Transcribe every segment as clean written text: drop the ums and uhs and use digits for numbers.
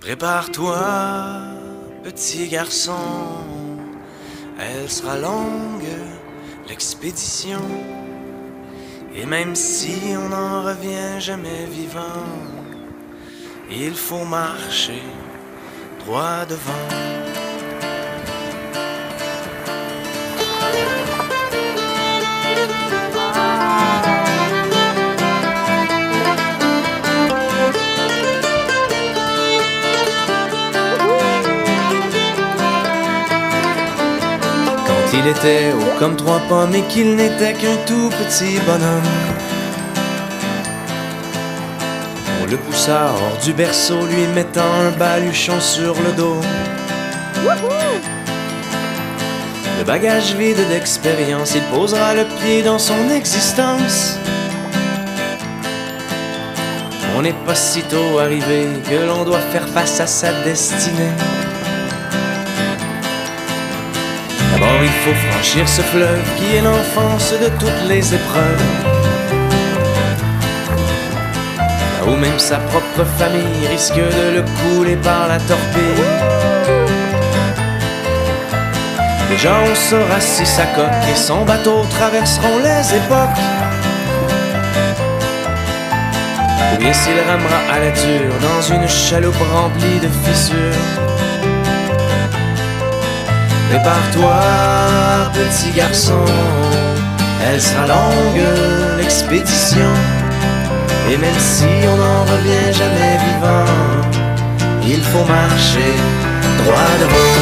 Prépare-toi, petit garçon, elle sera longue, l'expédition. Et même si on n'en revient jamais vivant, il faut marcher droit devant. Il était haut comme 3 pommes et qu'il n'était qu'un tout petit bonhomme. On le poussa hors du berceau, lui mettant un baluchon sur le dos. Le bagage vide d'expérience, il posera le pied dans son existence. On n'est pas si tôt arrivé que l'on doit faire face à sa destinée. D'abord il faut franchir ce fleuve qui est l'enfance de toutes les épreuves, là où même sa propre famille risque de le couler par la torpille. Déjà on saura si sa coque et son bateau traverseront les époques, ou bien s'il ramera à la dure dans une chaloupe remplie de fissures. Prépare-toi, petit garçon, elle sera longue, l'expédition. Et même si on n'en revient jamais vivant, il faut marcher droit devant.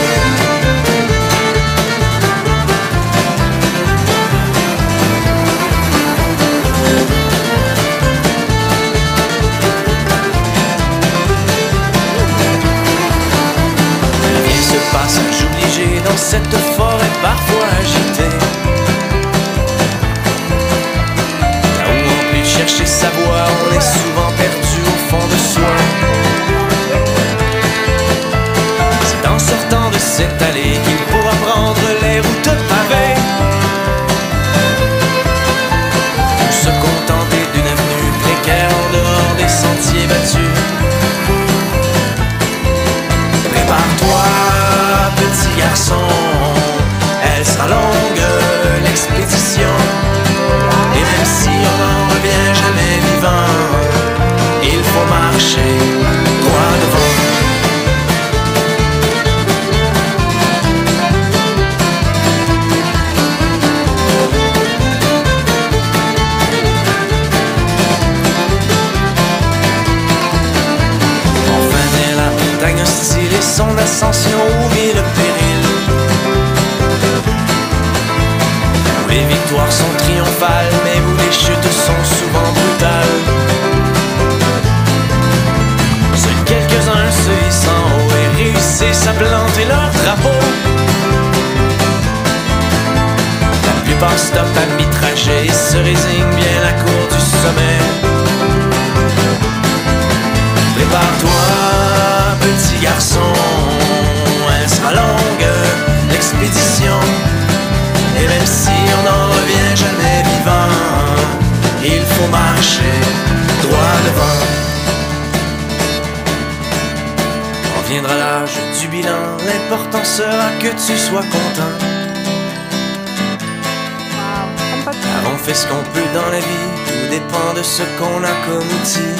Passage obligé dans cette forêt parfois agitée, là où en plus de chercher sa voie, on est souvent perdu au fond de soi. C'est en sortant de cette allée qu'il pourra prendre les routes pavées, ou se contenter d'une avenue précaire en dehors des sentiers battus. Prépare-toi, petit garçon, elle sera longue, l'expédition. Et même si on n'en revient jamais vivant, il faut marcher droit devant. Enfin naît la montagne hostile et son ascension où vit le péril, où les victoires sont triomphales, mais où les chutes sont souvent brutales. Seuls quelques-uns se hissent en haut et réussissent à planter leur drapeau. La plupart stoppent à mi-trajet et se résignent bien à court du sommet. Prépare-toi, petit garçon, elle sera longue, l'expédition. Et même si on n'en revient jamais vivant, il faut marcher droit devant. Quand viendra l'âge du bilan, l'important sera que tu sois content. Car on fait ce qu'on peut dans la vie, tout dépend de ce qu'on a comme outil.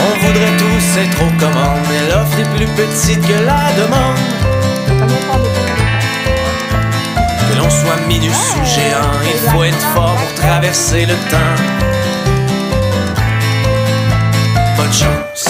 On voudrait tous être aux commandes, mais l'offre est plus petite que la demande. Que l'on soit minus ou géant, il faut être fort pour traverser le temps. Bonne chance.